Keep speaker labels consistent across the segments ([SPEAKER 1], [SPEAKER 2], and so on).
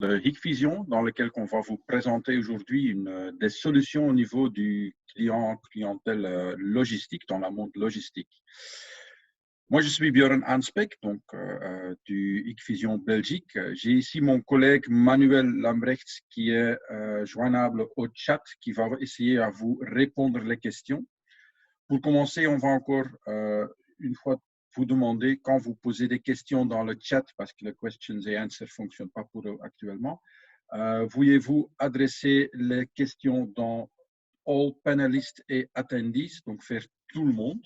[SPEAKER 1] de Hikvision, dans lequel on va vous présenter aujourd'hui des solutions au niveau du clientèle logistique, dans la monde logistique. Moi, je suis Björn Anspek, donc du Hikvision Belgique. J'ai ici mon collègue Manuel Lambrechts qui est joignable au chat, qui va essayer à vous répondre les questions. Pour commencer, on va encore une fois vous demander, quand vous posez des questions dans le chat, parce que le questions et answers ne fonctionne pas pour eux actuellement, vouliez-vous adresser les questions dans all panelists et attendees, donc faire tout le monde.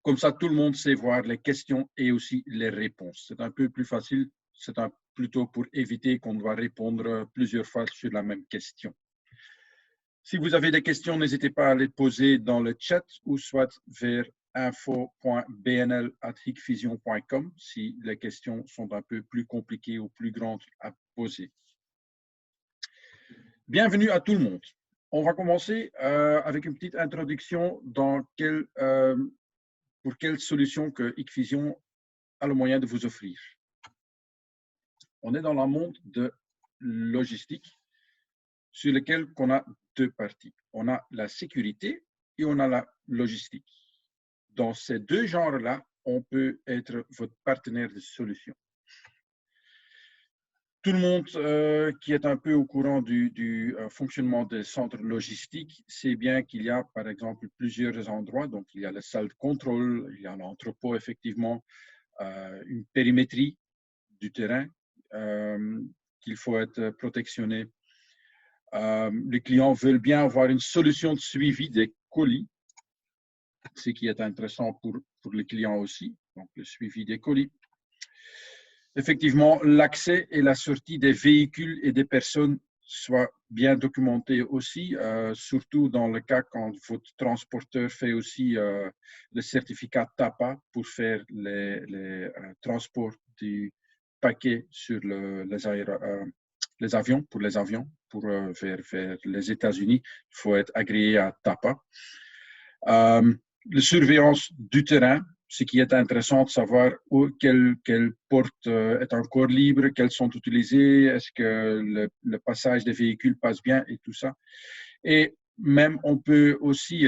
[SPEAKER 1] Comme ça, tout le monde sait voir les questions et aussi les réponses. C'est un peu plus facile, c'est plutôt pour éviter qu'on doit répondre plusieurs fois sur la même question. Si vous avez des questions, n'hésitez pas à les poser dans le chat ou soit vers info.bnl@hikvision.com si les questions sont un peu plus compliquées ou plus grandes à poser. Bienvenue à tout le monde. On va commencer avec une petite introduction pour quelle solution que Hikvision a le moyen de vous offrir. On est dans le monde de logistique sur lequel on a deux parties. On a la sécurité et on a la logistique. Dans ces deux genres-là, on peut être votre partenaire de solution. Tout le monde qui est un peu au courant du fonctionnement des centres logistiques sait bien qu'il y a, par exemple, plusieurs endroits. Donc, il y a la salle de contrôle, il y a l'entrepôt, effectivement, une périmétrie du terrain qu'il faut être protectionné. Les clients veulent bien avoir une solution de suivi des colis, ce qui est intéressant pour les clients aussi, donc le suivi des colis. Effectivement, l'accès et la sortie des véhicules et des personnes soient bien documentés aussi, surtout dans le cas quand votre transporteur fait aussi le certificat TAPA pour faire les transports du paquet sur les avions, pour vers les États-Unis. Il faut être agréé à TAPA. La surveillance du terrain, ce qui est intéressant de savoir quelle porte est encore libre, quelles sont utilisées, est-ce que le passage des véhicules passe bien et tout ça. Et même on peut aussi,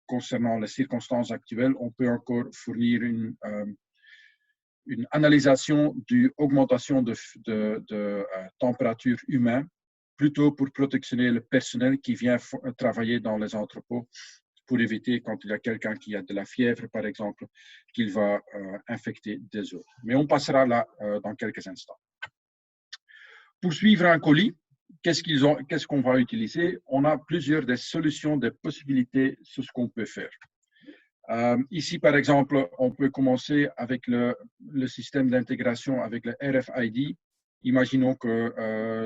[SPEAKER 1] concernant les circonstances actuelles, on peut encore fournir une analysation de l'augmentation de température humaine, plutôt pour protéger le personnel qui vient travailler dans les entrepôts, pour éviter, quand il y a quelqu'un qui a de la fièvre, par exemple, qu'il va infecter des autres. Mais on passera là dans quelques instants. Pour suivre un colis, qu'est-ce qu'on va utiliser? On a plusieurs des solutions, des possibilités sur ce qu'on peut faire. Ici, par exemple, on peut commencer avec le système d'intégration avec le RFID. Imaginons que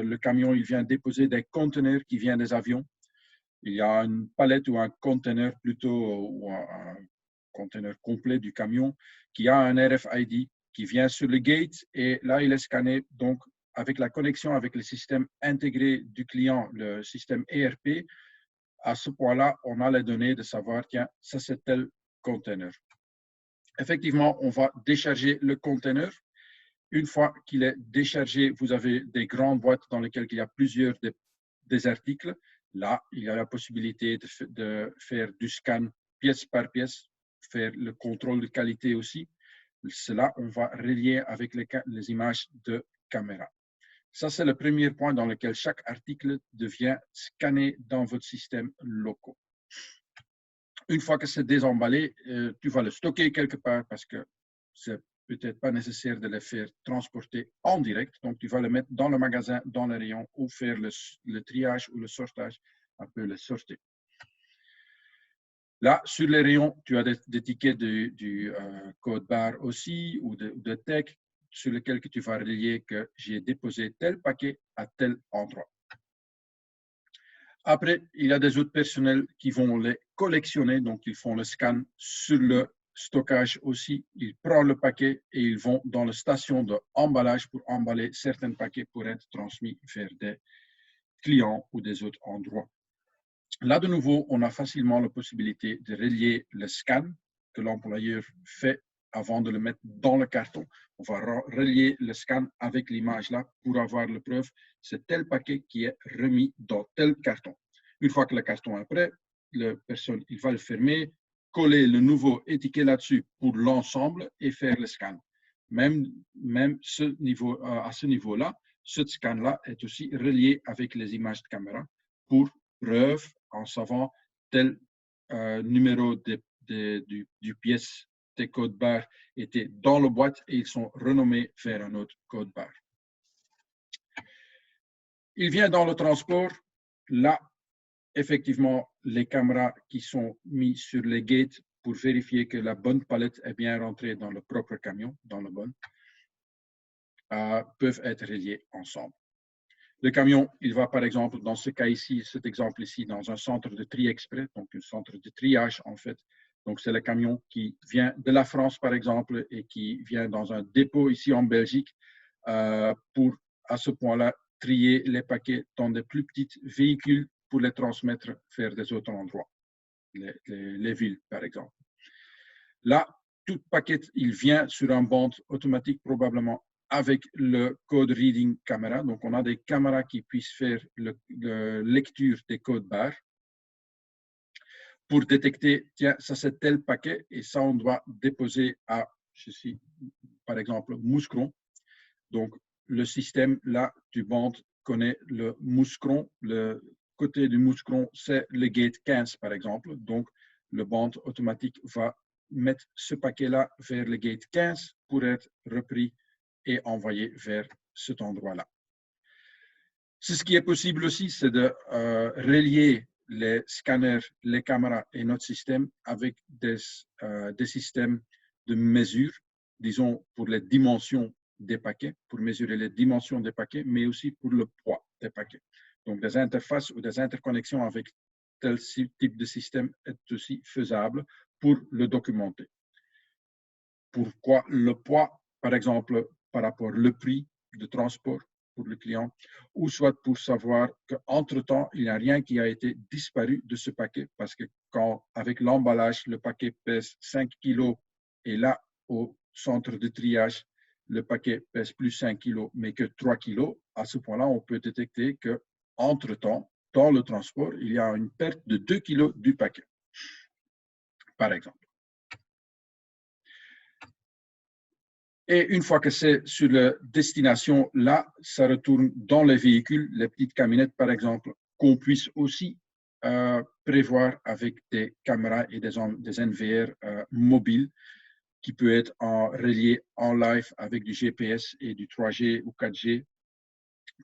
[SPEAKER 1] le camion il vient déposer des conteneurs qui viennent des avions. Il y a une palette ou un conteneur plutôt, ou un conteneur complet du camion qui a un RFID qui vient sur le gate et là, il est scanné. Donc, avec la connexion avec le système intégré du client, le système ERP, à ce point-là, on a les données de savoir, tiens, ça c'est tel conteneur. Effectivement, on va décharger le conteneur. Une fois qu'il est déchargé, vous avez des grandes boîtes dans lesquelles il y a plusieurs des articles. Là, il y a la possibilité de faire du scan pièce par pièce, faire le contrôle de qualité aussi. Cela, on va relier avec les images de caméra. Ça, c'est le premier point dans lequel chaque article devient scanné dans votre système local. Une fois que c'est désemballé, tu vas le stocker quelque part parce que c'est peut-être pas nécessaire de le faire transporter en direct. Donc, tu vas le mettre dans le magasin, dans le rayon, ou faire le triage ou le sortage, un peu le sortir. Là, sur les rayons, tu as des tickets du code barre aussi, ou de tech, sur lequel tu vas relier que j'ai déposé tel paquet à tel endroit. Après, il y a des autres personnels qui vont les collectionner, donc ils font le scan sur le stockage aussi. Ils prennent le paquet et ils vont dans la station d'emballage pour emballer certains paquets pour être transmis vers des clients ou des autres endroits. Là, de nouveau, on a facilement la possibilité de relier le scan que l'employeur fait avant de le mettre dans le carton. On va relier le scan avec l'image là pour avoir la preuve. C'est tel paquet qui est remis dans tel carton. Une fois que le carton est prêt, la personne il va le fermer, coller le nouveau étiquet là-dessus pour l'ensemble et faire le scan. Même à ce niveau-là, ce scan-là est aussi relié avec les images de caméra pour preuve en savant tel numéro du pièce des codes barres était dans la boîte et ils sont renommés vers un autre code barre. Il vient dans le transport. Là, effectivement, les caméras qui sont mises sur les gates pour vérifier que la bonne palette est bien rentrée dans le propre camion, dans le bon, peuvent être reliés ensemble. Le camion, il va par exemple, dans ce cas ici, cet exemple ici, dans un centre de tri exprès, donc un centre de triage en fait. Donc c'est le camion qui vient de la France par exemple et qui vient dans un dépôt ici en Belgique pour à ce point-là trier les paquets dans des plus petits véhicules pour les transmettre vers des autres endroits, les villes par exemple. Là, tout paquet, il vient sur un bande automatique probablement avec le code reading caméra. Donc, on a des caméras qui puissent faire la lecture des codes barres pour détecter, tiens, ça c'est tel paquet et ça on doit déposer à, ceci, par exemple, Mouscron. Donc, le système là du bande connaît le Mouscron. Le côté du Mouscron, c'est le gate 15 par exemple. Donc, le bande automatique va mettre ce paquet-là vers le gate 15 pour être repris et envoyé vers cet endroit-là. Ce qui est possible aussi, c'est de relier les scanners, les caméras et notre système avec des systèmes de mesure, disons pour les dimensions des paquets, pour mesurer les dimensions des paquets, mais aussi pour le poids des paquets. Donc des interfaces ou des interconnexions avec tel type de système est aussi faisable pour le documenter. Pourquoi le poids, par exemple, par rapport au prix de transport pour le client, ou soit pour savoir qu'entre-temps, il n'y a rien qui a été disparu de ce paquet, parce que quand, avec l'emballage, le paquet pèse 5 kg, et là, au centre de triage, le paquet pèse plus 5 kg, mais que 3 kg, à ce point-là, on peut détecter qu'entre-temps, dans le transport, il y a une perte de 2 kg du paquet, par exemple. Et une fois que c'est sur la destination, là, ça retourne dans les véhicules, les petites camionnettes par exemple, qu'on puisse aussi prévoir avec des caméras et des NVR mobiles qui peut être relié en live avec du GPS et du 3G ou 4G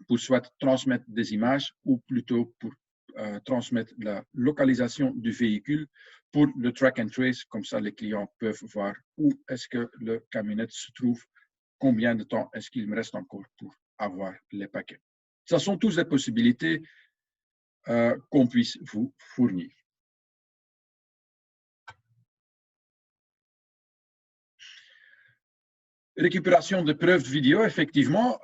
[SPEAKER 1] pour soit transmettre des images ou plutôt pour transmettre la localisation du véhicule pour le track and trace, comme ça les clients peuvent voir où est-ce que le camionnette se trouve, combien de temps est-ce qu'il me reste encore pour avoir les paquets. Ce sont toutes des possibilités qu'on puisse vous fournir. Récupération de preuves vidéo, effectivement,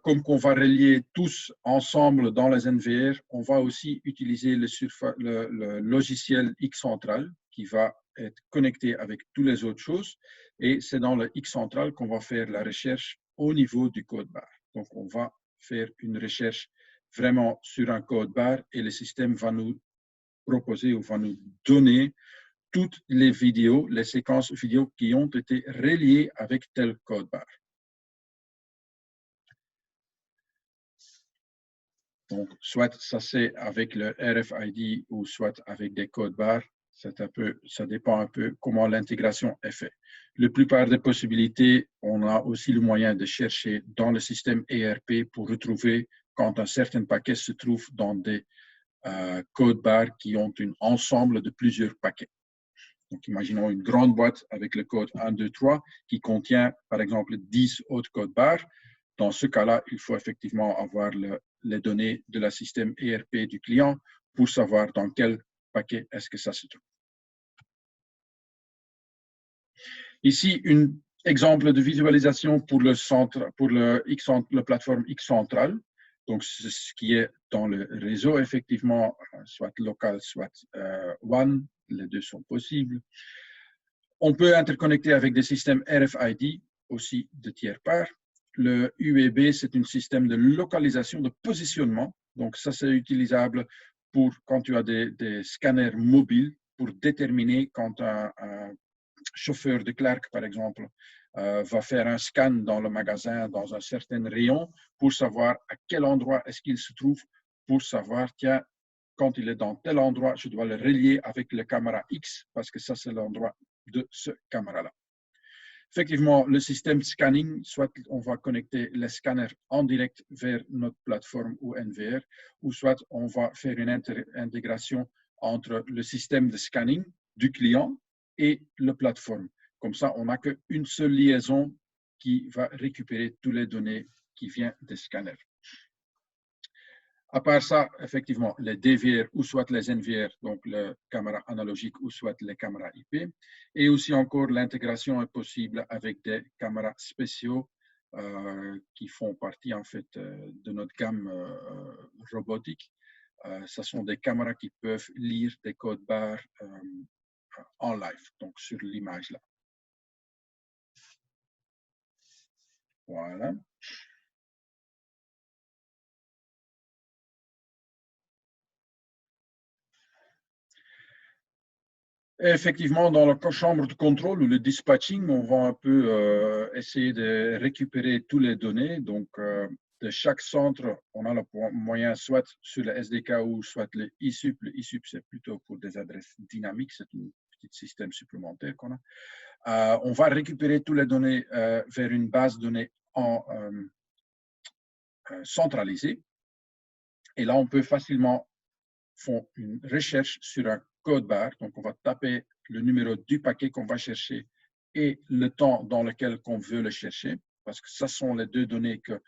[SPEAKER 1] comme qu'on va relier tous ensemble dans les NVR, on va aussi utiliser le logiciel X-Central qui va être connecté avec toutes les autres choses. Et c'est dans le X-Central qu'on va faire la recherche au niveau du code barre. Donc, on va faire une recherche vraiment sur un code barre et le système va nous proposer ou va nous donner toutes les vidéos, les séquences vidéo qui ont été reliées avec tel code barre. Donc, soit ça c'est avec le RFID ou soit avec des codes barres, ça dépend un peu comment l'intégration est faite. La plupart des possibilités, on a aussi le moyen de chercher dans le système ERP pour retrouver quand un certain paquet se trouve dans des codes barres qui ont un ensemble de plusieurs paquets. Donc, imaginons une grande boîte avec le code 1, 2, 3 qui contient, par exemple, 10 autres codes barres. Dans ce cas-là, il faut effectivement avoir les données de la système ERP du client pour savoir dans quel paquet est-ce que ça se trouve. Ici, un exemple de visualisation pour la plateforme X-Central. Donc, ce qui est dans le réseau, effectivement, soit local, soit WAN, les deux sont possibles. On peut interconnecter avec des systèmes RFID, aussi de tiers part. Le UEB, c'est un système de localisation, de positionnement. Donc, ça, c'est utilisable pour quand tu as des scanners mobiles pour déterminer quand un chauffeur de clerc, par exemple, va faire un scan dans le magasin, dans un certain rayon, pour savoir à quel endroit est-ce qu'il se trouve, pour savoir, tiens, quand il est dans tel endroit, je dois le relier avec la caméra X, parce que ça, c'est l'endroit de ce caméra-là. Effectivement, le système scanning, soit on va connecter les scanners en direct vers notre plateforme ou NVR, ou soit on va faire une intégration entre le système de scanning du client et la plateforme. Comme ça, on n'a qu'une seule liaison qui va récupérer toutes les données qui viennent des scanners. À part ça, effectivement, les DVR ou soit les NVR, donc les caméras analogiques ou soit les caméras IP. Et aussi encore, l'intégration est possible avec des caméras spéciaux qui font partie en fait de notre gamme robotique. Ce sont des caméras qui peuvent lire des codes barres en live, donc sur l'image là. Voilà. Effectivement, dans la chambre de contrôle ou le dispatching, on va un peu essayer de récupérer toutes les données. Donc, de chaque centre, on a le moyen soit sur le SDK ou soit le ISUP. Le ISUP, c'est plutôt pour des adresses dynamiques. C'est un petit système supplémentaire qu'on a. On va récupérer toutes les données vers une base de données centralisée. Et là, on peut facilement faire une recherche sur un code barre. Donc, on va taper le numéro du paquet qu'on va chercher et le temps dans lequel on veut le chercher, parce que ce sont les deux données que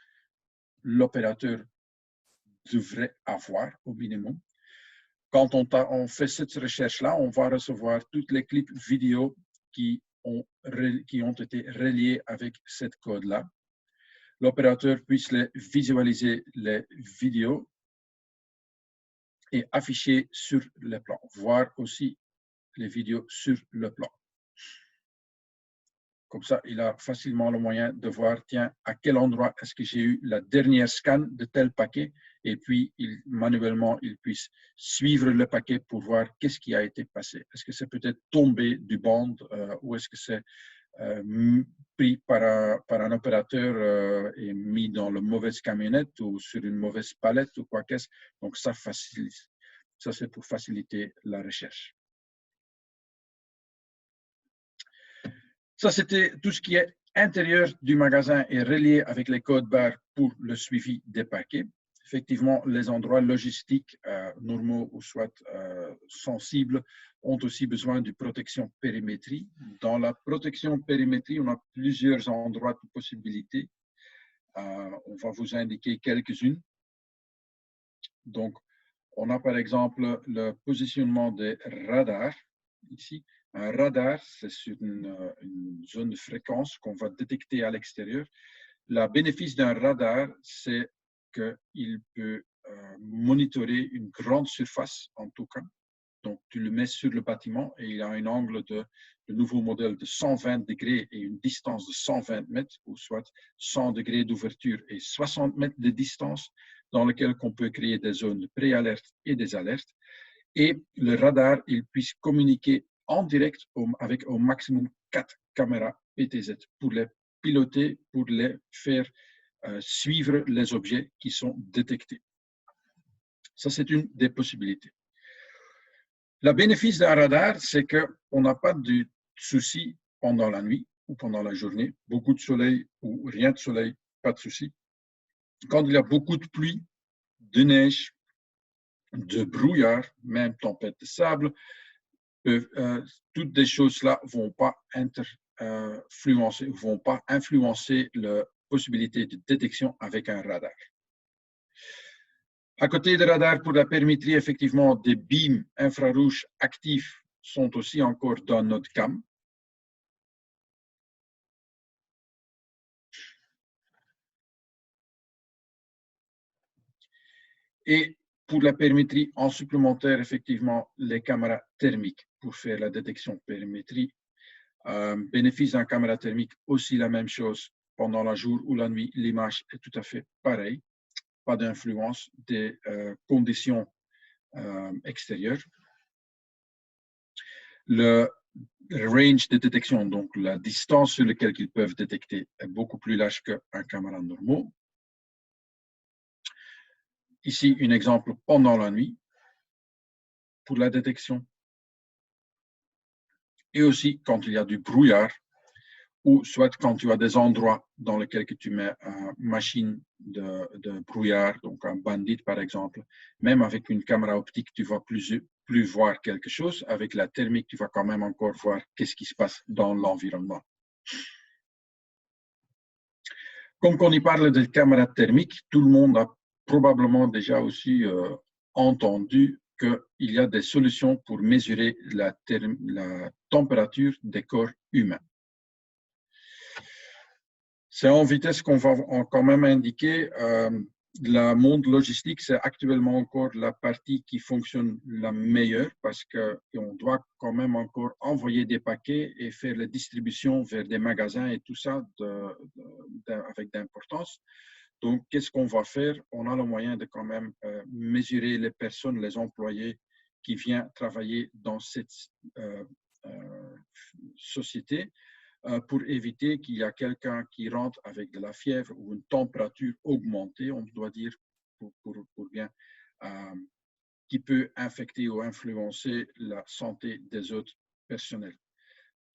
[SPEAKER 1] l'opérateur devrait avoir au minimum. Quand on fait cette recherche-là, on va recevoir tous les clips vidéo qui ont été reliés avec cette code-là. L'opérateur puisse visualiser les vidéos et afficher sur le plan, voir aussi les vidéos sur le plan. Comme ça, il a facilement le moyen de voir, tiens, à quel endroit est-ce que j'ai eu la dernière scan de tel paquet, et puis manuellement, il puisse suivre le paquet pour voir qu'est-ce qui a été passé. Est-ce que c'est peut-être tombé du band ou est-ce que c'est pris par un opérateur et mis dans la mauvaise camionnette ou sur une mauvaise palette ou quoi qu'est-ce. Donc, ça facilite. Ça, c'est pour faciliter la recherche. Ça, c'était tout ce qui est intérieur du magasin et relié avec les codes barres pour le suivi des paquets. Effectivement, les endroits logistiques normaux ou soit sensibles ont aussi besoin de protection périmétrie. Dans la protection périmétrie, on a plusieurs endroits de possibilités. On va vous indiquer quelques-unes. Donc, on a par exemple le positionnement des radars ici. Un radar, c'est sur une zone de fréquence qu'on va détecter à l'extérieur. Le bénéfice d'un radar, c'est qu'il peut monitorer une grande surface, en tout cas. Donc, tu le mets sur le bâtiment et il a un angle de nouveau modèle de 120 degrés et une distance de 120 mètres, ou soit 100 degrés d'ouverture et 60 mètres de distance, dans lequel on peut créer des zones de pré-alerte et des alertes. Et le radar, il puisse communiquer en direct avec au maximum 4 caméras PTZ pour les piloter, pour les faire suivre les objets qui sont détectés. Ça, c'est une des possibilités. Le bénéfice d'un radar, c'est qu'on n'a pas de souci pendant la nuit ou pendant la journée. Beaucoup de soleil ou rien de soleil, pas de souci. Quand il y a beaucoup de pluie, de neige, de brouillard, même tempête de sable, toutes ces choses-là ne vont pas influencer la possibilité de détection avec un radar. À côté des radars pour la périmétrie, effectivement, des beams infrarouges actifs sont aussi encore dans notre gamme. Et pour la périmétrie en supplémentaire, effectivement, les caméras thermiques pour faire la détection périmétrie. Bénéfice d'un caméra thermique, aussi la même chose. Pendant la jour ou la nuit, l'image est tout à fait pareille. Pas d'influence des conditions extérieures. Le range de détection, donc la distance sur laquelle ils peuvent détecter, est beaucoup plus large qu'un caméra normal. Ici, un exemple pendant la nuit pour la détection. Et aussi quand il y a du brouillard, ou soit quand tu as des endroits dans lesquels tu mets une machine de brouillard, donc un bandit par exemple. Même avec une caméra optique, tu ne vas plus voir quelque chose. Avec la thermique, tu vas quand même encore voir qu'est-ce qui se passe dans l'environnement. Comme on y parle de caméra thermique, tout le monde a probablement déjà aussi entendu qu'il y a des solutions pour mesurer la température des corps humains. C'est en vitesse qu'on va quand même indiquer. Le monde logistique, c'est actuellement encore la partie qui fonctionne la meilleure parce qu'on doit quand même encore envoyer des paquets et faire la distribution vers des magasins et tout ça avec d'importance. Donc, qu'est-ce qu'on va faire? On a le moyen de quand même mesurer les personnes, les employés qui viennent travailler dans cette société pour éviter qu'il y a quelqu'un qui rentre avec de la fièvre ou une température augmentée, on doit dire, pour bien, qui peut infecter ou influencer la santé des autres personnels.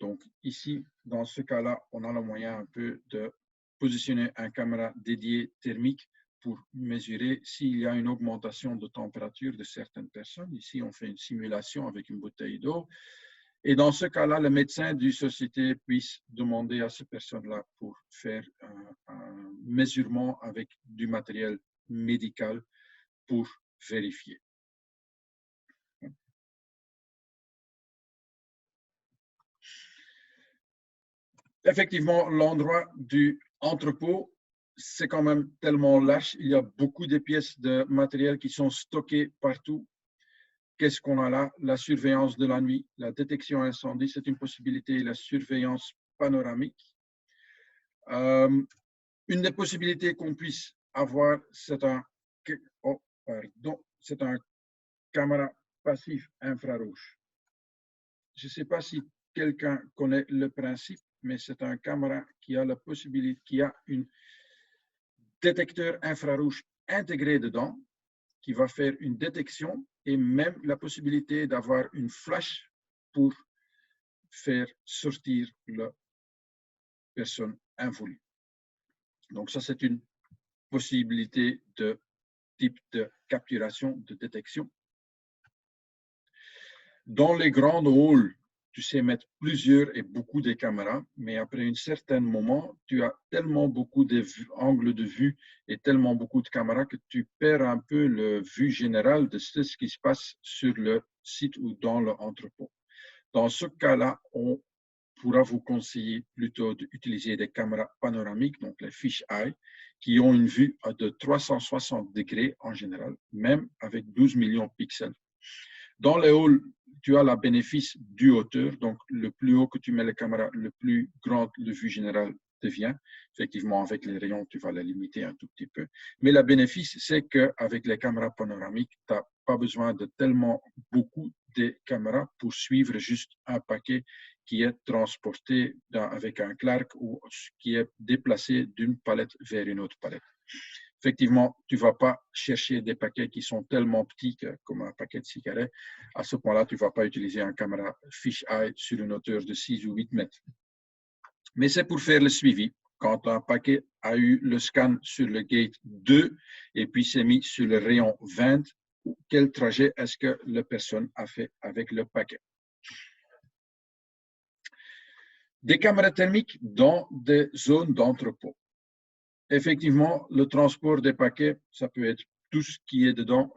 [SPEAKER 1] Donc ici, dans ce cas-là, on a le moyen un peu de positionner un caméra dédié thermique pour mesurer s'il y a une augmentation de température de certaines personnes. Ici, on fait une simulation avec une bouteille d'eau. Et dans ce cas-là, le médecin d'une société puisse demander à ces personnes-là pour faire un mesurement avec du matériel médical pour vérifier. Effectivement, l'endroit du entrepôt, c'est quand même tellement large. Il y a beaucoup de pièces de matériel qui sont stockées partout. Qu'est-ce qu'on a là? La surveillance de la nuit, la détection incendie, c'est une possibilité, la surveillance panoramique. Une des possibilités qu'on puisse avoir, c'est un caméra passif infrarouge. Je ne sais pas si quelqu'un connaît le principe, mais c'est un caméra qui a la possibilité, qui a un détecteur infrarouge intégré dedans, qui va faire une détection et même la possibilité d'avoir une flash pour faire sortir la personne involue. Donc ça, c'est une possibilité de type de capturation, de détection. Dans les grands halls, tu sais mettre plusieurs et beaucoup de caméras, mais après un certain moment, tu as tellement beaucoup d'angles de vue et tellement beaucoup de caméras que tu perds un peu la vue générale de ce qui se passe sur le site ou dans l'entrepôt. Dans ce cas-là, on pourra vous conseiller plutôt d'utiliser des caméras panoramiques, donc les fish-eye, qui ont une vue de 360 degrés en général, même avec 12 millions de pixels. Dans les halls, tu as le bénéfice du hauteur, donc le plus haut que tu mets la caméra, le plus grande la vue générale devient. Effectivement, avec les rayons, tu vas la limiter un tout petit peu. Mais le bénéfice, c'est qu'avec les caméras panoramiques, tu n'as pas besoin de tellement beaucoup de caméras pour suivre juste un paquet qui est transporté avec un Clark ou qui est déplacé d'une palette vers une autre palette. Effectivement, tu ne vas pas chercher des paquets qui sont tellement petits comme un paquet de cigarettes. À ce point-là, tu ne vas pas utiliser une caméra fish-eye sur une hauteur de 6 ou 8 mètres. Mais c'est pour faire le suivi. Quand un paquet a eu le scan sur le gate 2 et puis s'est mis sur le rayon 20, quel trajet est-ce que la personne a fait avec le paquet? Des caméras thermiques dans des zones d'entrepôt. Effectivement, le transport des paquets, ça peut être tout ce qui est dedans,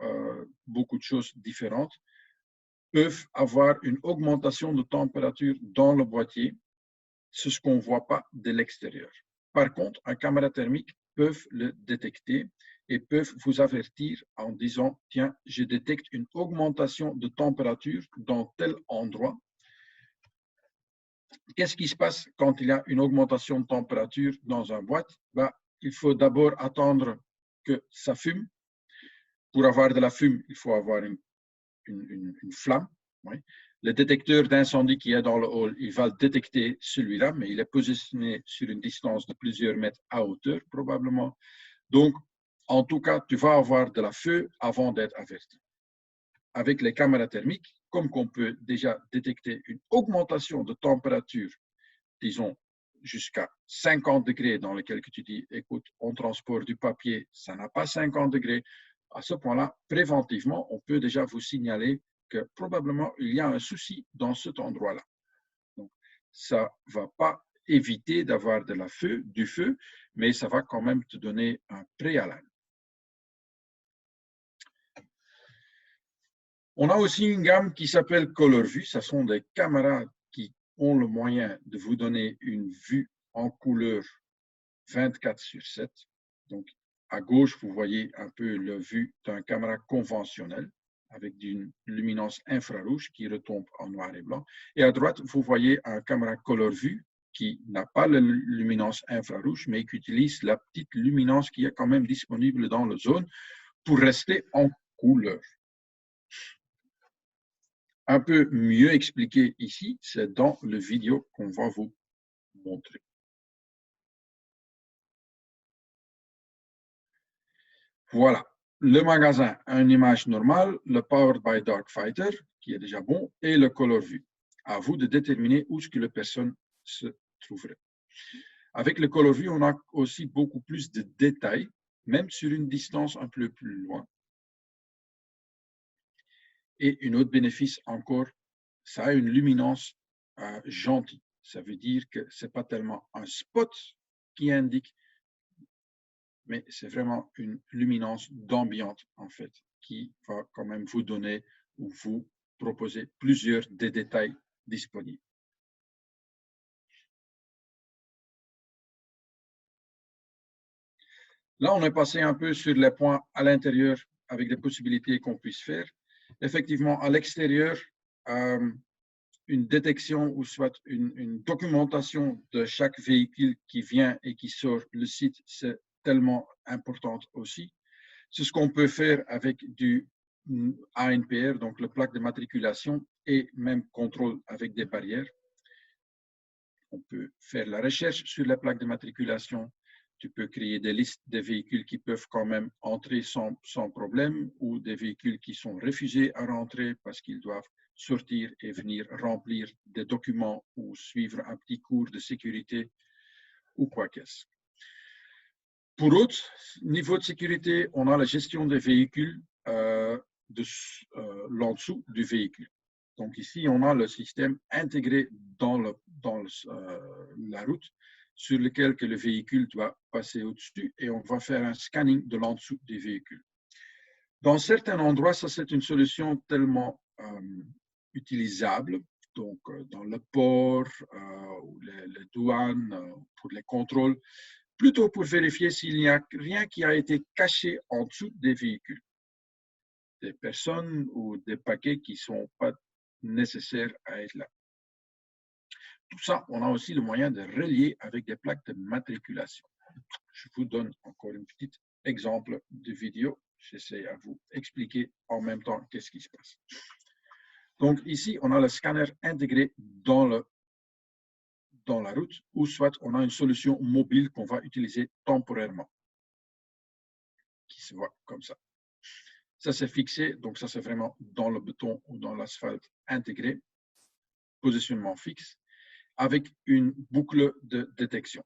[SPEAKER 1] beaucoup de choses différentes, peuvent avoir une augmentation de température dans le boîtier. C'est ce qu'on ne voit pas de l'extérieur. Par contre, un caméra thermique peut le détecter et peuvent vous avertir en disant, tiens, je détecte une augmentation de température dans tel endroit. Qu'est-ce qui se passe quand il y a une augmentation de température dans un boîte? Il faut d'abord attendre que ça fume. Pour avoir de la fume, il faut avoir une flamme. Oui. Le détecteur d'incendie qui est dans le hall, il va détecter celui-là, mais il est positionné sur une distance de plusieurs mètres à hauteur, probablement. Donc, en tout cas, tu vas avoir de la feu avant d'être averti. Avec les caméras thermiques, comme qu'on peut déjà détecter une augmentation de température, disons jusqu'à 50 degrés, dans lequel tu dis, écoute, on transporte du papier, ça n'a pas 50 degrés. À ce point-là, préventivement, on peut déjà vous signaler que probablement il y a un souci dans cet endroit-là. Donc, ça ne va pas éviter d'avoir du feu, mais ça va quand même te donner un préalarme. On a aussi une gamme qui s'appelle ColorVue. Ce sont des caméras qui ont le moyen de vous donner une vue en couleur 24/7. Donc, à gauche, vous voyez un peu la vue d'un caméra conventionnel avec une luminance infrarouge qui retombe en noir et blanc. Et à droite, vous voyez un caméra ColorVue qui n'a pas la luminance infrarouge, mais qui utilise la petite luminance qui est quand même disponible dans la zone pour rester en couleur. Un peu mieux expliqué ici, c'est dans le vidéo qu'on va vous montrer. Voilà, le magasin a une image normale, le Powered by Darkfighter, qui est déjà bon, et le ColorVue. À vous de déterminer où est-ce que la personne se trouverait. Avec le ColorVue, on a aussi beaucoup plus de détails, même sur une distance un peu plus loin. Et un autre bénéfice encore, ça a une luminance gentille. Ça veut dire que ce n'est pas tellement un spot qui indique, mais c'est vraiment une luminance d'ambiance, en fait, qui va quand même vous donner ou vous proposer plusieurs des détails disponibles. Là, on est passé un peu sur les points à l'intérieur avec des possibilités qu'on puisse faire. Effectivement, à l'extérieur, une détection ou soit une documentation de chaque véhicule qui vient et qui sort le site, c'est tellement important aussi. C'est ce qu'on peut faire avec du ANPR, donc le plaque de matriculation, et même contrôle avec des barrières. On peut faire la recherche sur les plaques de matriculation. Tu peux créer des listes de véhicules qui peuvent quand même entrer sans problème ou des véhicules qui sont refusés à rentrer parce qu'ils doivent sortir et venir remplir des documents ou suivre un petit cours de sécurité ou quoi qu'est-ce. Pour autre niveau de sécurité, on a la gestion des véhicules l'en dessous du véhicule. Donc ici, on a le système intégré dans la route sur lequel que le véhicule doit passer au-dessus et on va faire un scanning de l'en dessous des véhicules. Dans certains endroits, ça c'est une solution tellement utilisable, donc dans le port ou les douanes, pour les contrôles, plutôt pour vérifier s'il n'y a rien qui a été caché en dessous des véhicules, des personnes ou des paquets qui ne sont pas nécessaires à être là. Tout ça, on a aussi le moyen de relier avec des plaques de matriculation. Je vous donne encore un petit exemple de vidéo. J'essaie à vous expliquer en même temps qu'est-ce qui se passe. Donc ici, on a le scanner intégré dans la route, ou soit on a une solution mobile qu'on va utiliser temporairement, qui se voit comme ça. Ça, c'est fixé, donc ça, c'est vraiment dans le béton ou dans l'asphalte intégré, positionnement fixe, avec une boucle de détection.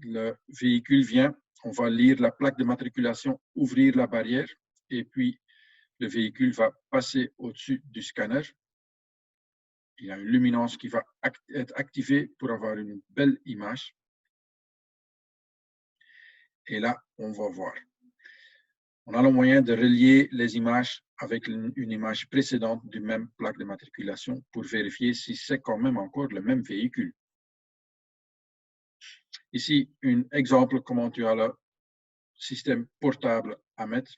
[SPEAKER 1] Le véhicule vient, on va lire la plaque de matriculation, ouvrir la barrière, et puis le véhicule va passer au-dessus du scanner. Il y a une luminance qui va être activée pour avoir une belle image. Et là, on va voir. On a le moyen de relier les images avec une image précédente du même plaque de matriculation pour vérifier si c'est quand même encore le même véhicule. Ici, un exemple comment tu as le système portable à mettre.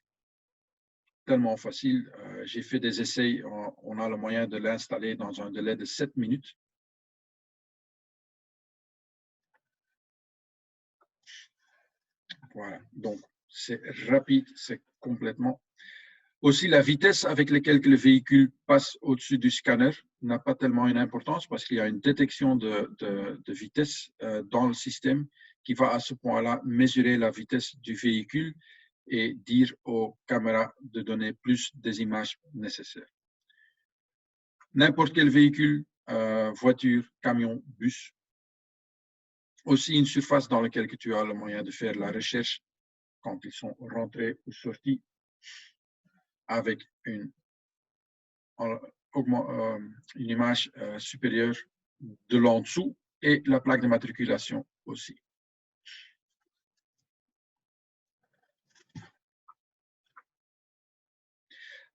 [SPEAKER 1] Tellement facile. J'ai fait des essais. On a le moyen de l'installer dans un délai de 7 minutes. Voilà, donc c'est rapide, c'est complètement. Aussi, la vitesse avec laquelle le véhicule passe au-dessus du scanner n'a pas tellement une importance parce qu'il y a une détection de vitesse dans le système qui va à ce point-là mesurer la vitesse du véhicule et dire aux caméras de donner plus des images nécessaires. N'importe quel véhicule, voiture, camion, bus, aussi une surface dans laquelle tu as le moyen de faire la recherche quand ils sont rentrés ou sortis avec une image supérieure de l'en dessous et la plaque de matriculation aussi.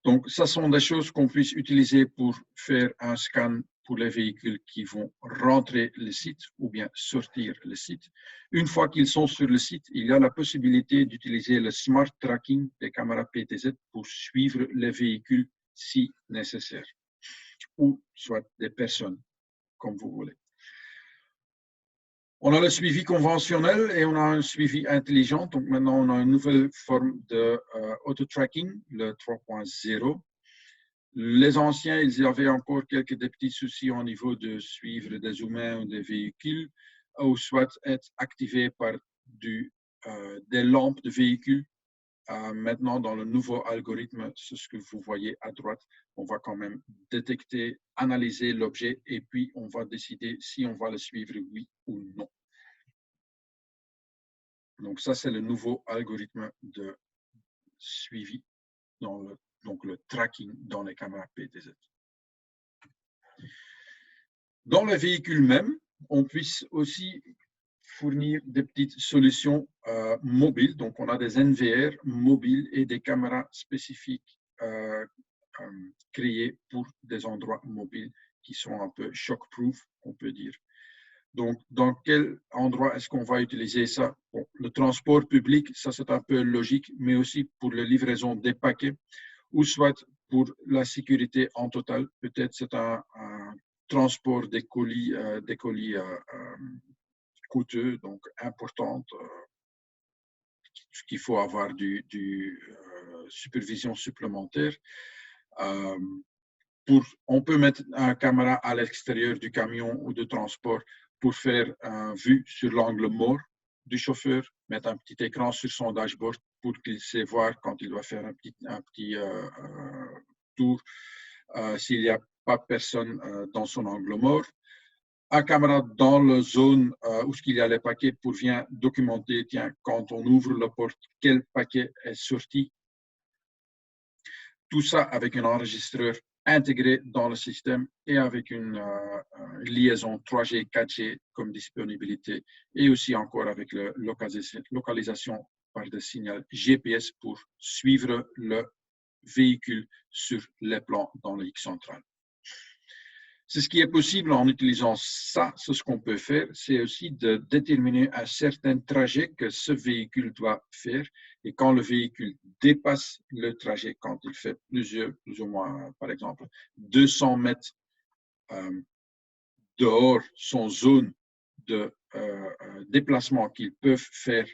[SPEAKER 1] Donc, ça sont des choses qu'on puisse utiliser pour faire un scan pour les véhicules qui vont rentrer le site ou bien sortir le site. Une fois qu'ils sont sur le site, il y a la possibilité d'utiliser le smart tracking des caméras PTZ pour suivre les véhicules si nécessaire, ou soit des personnes, comme vous voulez. On a le suivi conventionnel et on a un suivi intelligent. Donc maintenant, on a une nouvelle forme de auto-tracking, le 3.0. Les anciens, ils avaient encore quelques petits soucis au niveau de suivre des humains ou des véhicules, ou soit être activés par des lampes de véhicules. Maintenant, dans le nouveau algorithme, c'est ce que vous voyez à droite, on va quand même détecter, analyser l'objet et puis on va décider si on va le suivre, oui ou non. Donc ça, c'est le nouveau algorithme de suivi, donc le tracking dans les caméras PTZ. Dans le véhicule même, on puisse aussi fournir des petites solutions mobiles. Donc, on a des NVR mobiles et des caméras spécifiques créées pour des endroits mobiles qui sont un peu shock-proof, on peut dire. Donc, dans quel endroit est-ce qu'on va utiliser ça? Bon, le transport public, ça c'est un peu logique, mais aussi pour la livraison des paquets, ou soit pour la sécurité en total. Peut-être c'est un transport des colis coûteux, donc importantes, qu'il faut avoir du supervision supplémentaire. On peut mettre une caméra à l'extérieur du camion ou de transport pour faire une vue sur l'angle mort du chauffeur, mettre un petit écran sur son dashboard pour qu'il sait voir quand il doit faire un petit tour s'il n'y a pas personne dans son angle mort. Un caméra dans la zone où il y a les paquets pour bien documenter, tiens, quand on ouvre la porte, quel paquet est sorti. Tout ça avec un enregistreur intégré dans le système et avec une liaison 3G, 4G comme disponibilité et aussi encore avec la localisation par des signaux GPS pour suivre le véhicule sur les plans dans le X central. C'est ce qui est possible en utilisant ça. C'est ce qu'on peut faire, c'est aussi de déterminer un certain trajet que ce véhicule doit faire. Et quand le véhicule dépasse le trajet, quand il fait plus ou moins, par exemple, 200 mètres dehors son zone de déplacement qu'ils peuvent faire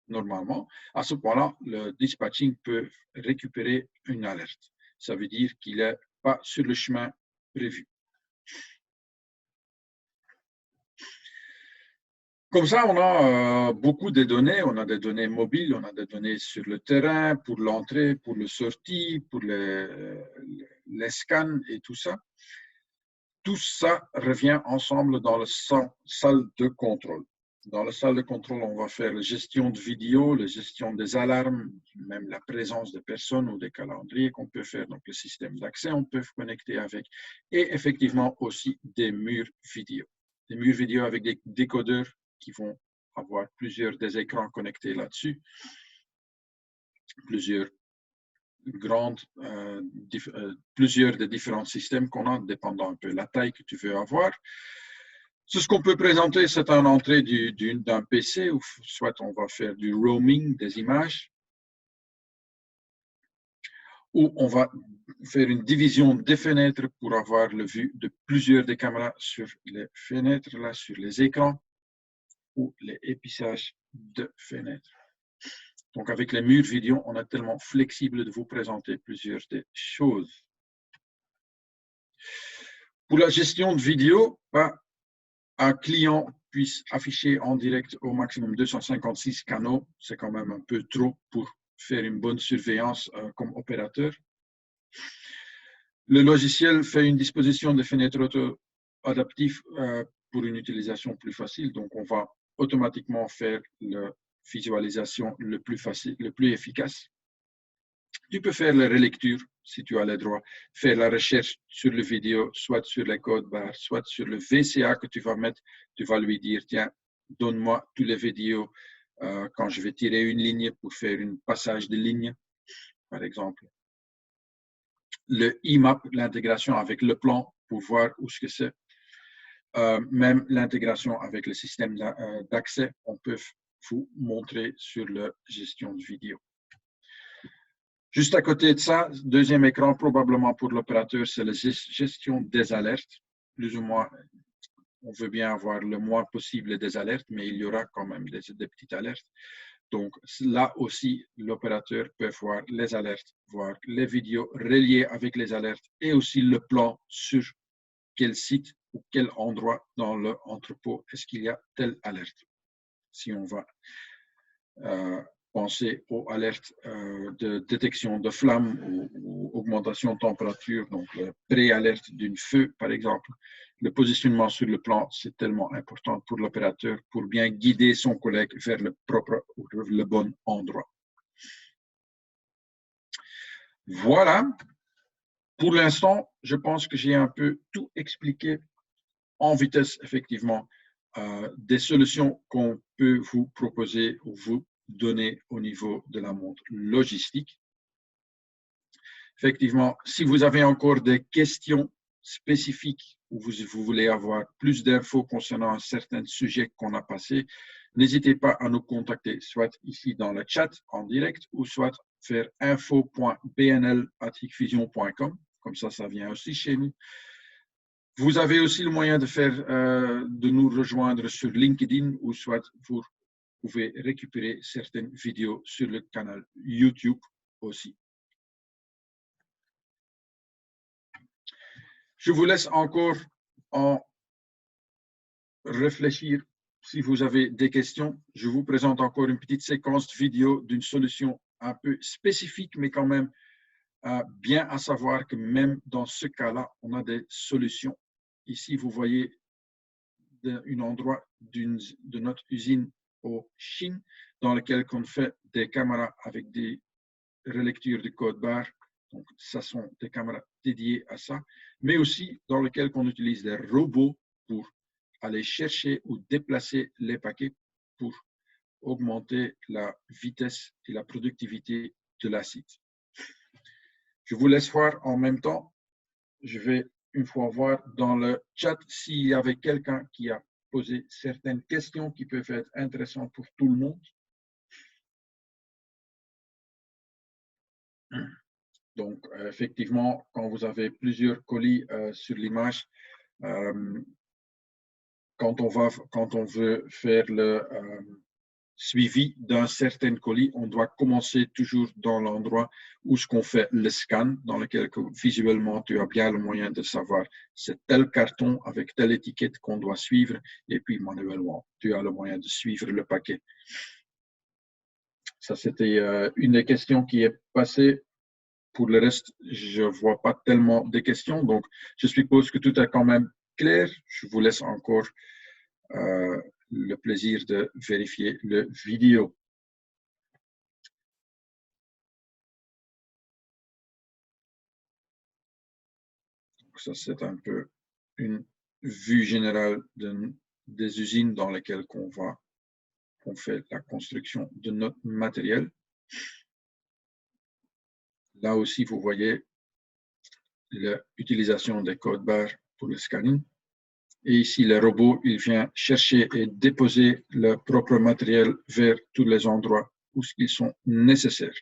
[SPEAKER 1] normalement, à ce point-là, le dispatching peut récupérer une alerte. Ça veut dire qu'il n'est pas sur le chemin prévu. Comme ça, on a beaucoup de données. On a des données mobiles, on a des données sur le terrain, pour l'entrée, pour le sortie, pour les scans et tout ça. Tout ça revient ensemble dans la salle de contrôle. Dans la salle de contrôle, on va faire la gestion de vidéo, la gestion des alarmes, même la présence de personnes ou des calendriers qu'on peut faire. Donc, le système d'accès, on peut connecter avec. Et effectivement aussi des murs vidéo. Des murs vidéo avec des décodeurs qui vont avoir plusieurs des écrans connectés là-dessus, plusieurs des différents systèmes qu'on a, dépendant un peu de la taille que tu veux avoir. Ce qu'on peut présenter, c'est une entrée d'un PC, ou soit on va faire du roaming des images, ou on va faire une division des fenêtres pour avoir la vue de plusieurs des caméras sur les fenêtres, là, sur les écrans, ou les épissages de fenêtres. Donc, avec les murs vidéo, on est tellement flexible de vous présenter plusieurs des choses. Pour la gestion de vidéo, un client puisse afficher en direct au maximum 256 canaux. C'est quand même un peu trop pour faire une bonne surveillance comme opérateur. Le logiciel fait une disposition de fenêtres auto-adaptives pour une utilisation plus facile. Donc, on va automatiquement faire la visualisation le plus facile, le plus efficace. Tu peux faire la relecture si tu as le droit, faire la recherche sur le vidéo, soit sur les codes barres, soit sur le VCA que tu vas mettre. Tu vas lui dire, tiens, donne-moi tous les vidéos quand je vais tirer une ligne pour faire un passage de ligne, par exemple. Le IMAP, l'intégration avec le plan pour voir où ce que c'est. Même l'intégration avec le système d'accès, on peut vous montrer sur la gestion de vidéo. Juste à côté de ça, deuxième écran, probablement pour l'opérateur, c'est la gestion des alertes. Plus ou moins, on veut bien avoir le moins possible des alertes, mais il y aura quand même des petites alertes. Donc là aussi, l'opérateur peut voir les alertes, voir les vidéos reliées avec les alertes et aussi le plan sur quel site ou quel endroit dans l'entrepôt est-ce qu'il y a telle alerte. Si on va penser aux alertes de détection de flammes ou augmentation de température, donc le pré-alerte d'un feu, par exemple. Le positionnement sur le plan, c'est tellement important pour l'opérateur pour bien guider son collègue vers le bon endroit. Voilà. Pour l'instant, je pense que j'ai un peu tout expliqué en vitesse, effectivement, des solutions qu'on peut vous proposer ou vous donner au niveau de la montre logistique. Effectivement, si vous avez encore des questions spécifiques ou vous voulez avoir plus d'infos concernant un certain sujet qu'on a passé, n'hésitez pas à nous contacter, soit ici dans le chat en direct ou soit vers info.bnl@hikvision.com. Comme ça vient aussi chez nous. Vous avez aussi le moyen de nous rejoindre sur LinkedIn ou soit vous pouvez récupérer certaines vidéos sur le canal YouTube aussi. Je vous laisse encore en réfléchir. Si vous avez des questions, je vous présente encore une petite séquence vidéo d'une solution un peu spécifique, mais quand même bien à savoir que même dans ce cas-là, on a des solutions. Ici, vous voyez un endroit de notre usine au Chine, dans lequel on fait des caméras avec des relectures de code barre. Donc, ça sont des caméras dédiées à ça, mais aussi dans lequel on utilise des robots pour aller chercher ou déplacer les paquets pour augmenter la vitesse et la productivité de la site. Je vous laisse voir en même temps. Je vais une fois voir dans le chat s'il y avait quelqu'un qui a posé certaines questions qui peuvent être intéressantes pour tout le monde. Donc, effectivement, quand vous avez plusieurs colis sur l'image, quand on veut faire le suivi d'un certain colis, on doit commencer toujours dans l'endroit où ce qu'on fait le scan, dans lequel visuellement tu as bien le moyen de savoir c'est tel carton avec telle étiquette qu'on doit suivre, et puis manuellement, tu as le moyen de suivre le paquet. Ça, c'était une des questions qui est passée. Pour le reste, je ne vois pas tellement de questions, donc je suppose que tout est quand même clair. Je vous laisse encore le plaisir de vérifier le vidéo. Ça, c'est un peu une vue générale des usines dans lesquelles on fait la construction de notre matériel. Là aussi, vous voyez l'utilisation des codes barres pour le scanning. Et ici, le robot, il vient chercher et déposer le propre matériel vers tous les endroits où ils sont nécessaires.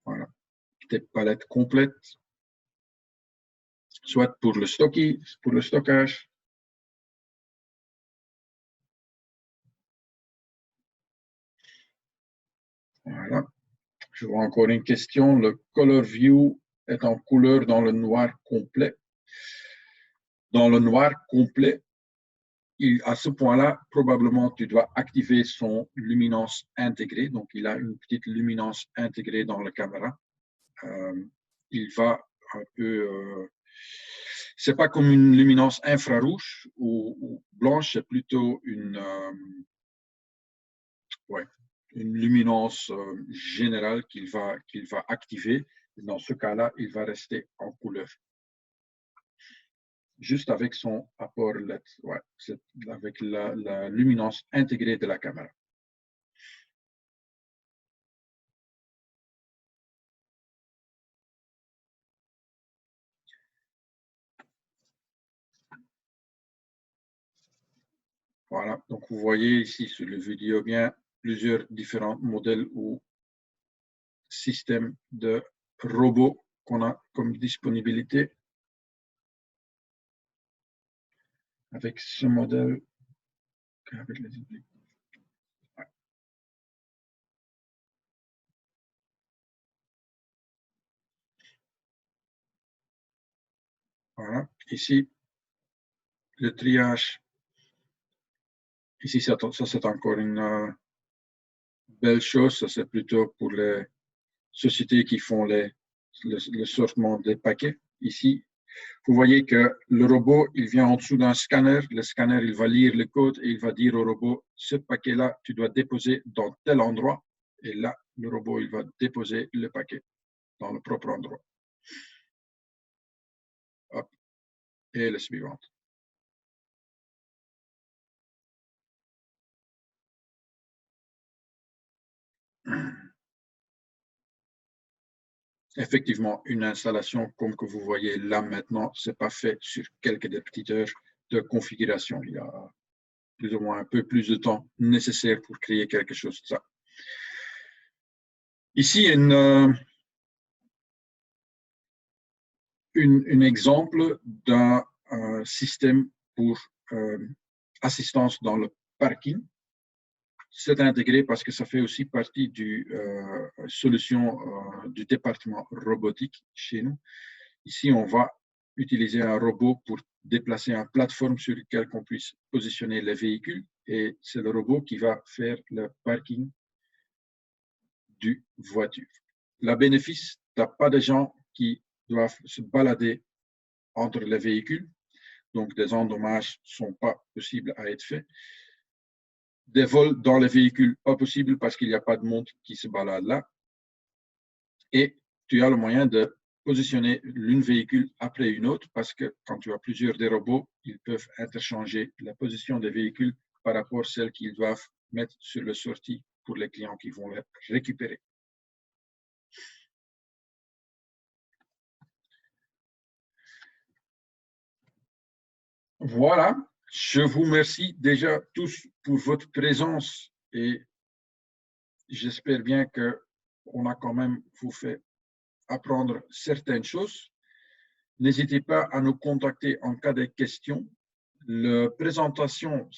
[SPEAKER 1] Voilà, des palettes complètes soit pour le stockage. Voilà. Je vois encore une question. Le Color View est en couleur dans le noir complet. Dans le noir complet, à ce point-là, probablement, tu dois activer son luminance intégrée. Donc, il a une petite luminance intégrée dans la caméra. Il va un peu... c'est pas comme une luminance infrarouge ou blanche, c'est plutôt une luminance générale qu'il va activer. Dans ce cas-là, il va rester en couleur. Juste avec son apport LED, ouais, avec la luminance intégrée de la caméra. Voilà, donc vous voyez ici sur le vidéo bien plusieurs différents modèles ou systèmes de robots qu'on a comme disponibilité. Avec ce modèle, avec les... ouais. Voilà, ici, le triage. Ici, ça c'est encore une belle chose. Ça, c'est plutôt pour les sociétés qui font le sortement des paquets. Ici, vous voyez que le robot, il vient en dessous d'un scanner. Le scanner, il va lire le code et il va dire au robot, ce paquet-là, tu dois déposer dans tel endroit. Et là, le robot, il va déposer le paquet dans le propre endroit. Hop. Et la suivante. Effectivement, une installation comme que vous voyez là maintenant, ce n'est pas fait sur quelques petites heures de configuration. Il y a plus ou moins un peu plus de temps nécessaire pour créer quelque chose de ça. Ici, un exemple d'un système pour assistance dans le parking. C'est intégré parce que ça fait aussi partie du solution du département robotique chez nous. Ici, on va utiliser un robot pour déplacer une plateforme sur laquelle on puisse positionner les véhicules et c'est le robot qui va faire le parking du voiture. Le bénéfice, tu n'as pas de gens qui doivent se balader entre les véhicules, donc des endommages ne sont pas possibles à être faits. Des vols dans les véhicules, pas possible parce qu'il n'y a pas de monde qui se balade là. Et tu as le moyen de positionner l'une véhicule après une autre parce que quand tu as plusieurs des robots, ils peuvent interchanger la position des véhicules par rapport à celle qu'ils doivent mettre sur le sortie pour les clients qui vont les récupérer. Voilà, je vous remercie déjà tous pour votre présence et j'espère bien qu'on a quand même vous fait apprendre certaines choses. N'hésitez pas à nous contacter en cas de questions. La présentation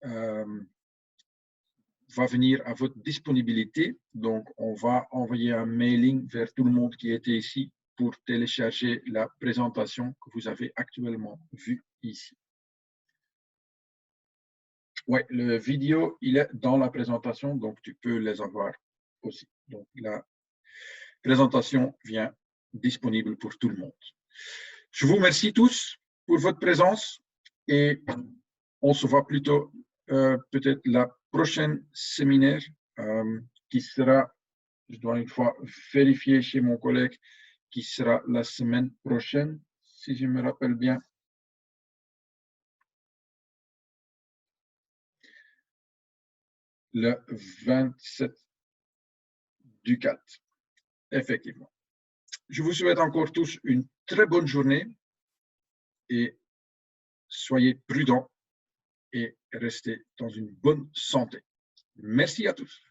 [SPEAKER 1] va venir à votre disponibilité. Donc, on va envoyer un mailing vers tout le monde qui était ici pour télécharger la présentation que vous avez actuellement vue ici. Oui, le vidéo, il est dans la présentation, donc tu peux les avoir aussi. Donc, la présentation vient disponible pour tout le monde. Je vous remercie tous pour votre présence et on se voit plutôt peut-être la prochaine séminaire qui sera, je dois une fois vérifier chez mon collègue, qui sera la semaine prochaine, si je me rappelle bien. Le 27 du 4, effectivement. Je vous souhaite encore tous une très bonne journée et soyez prudents et restez dans une bonne santé. Merci à tous.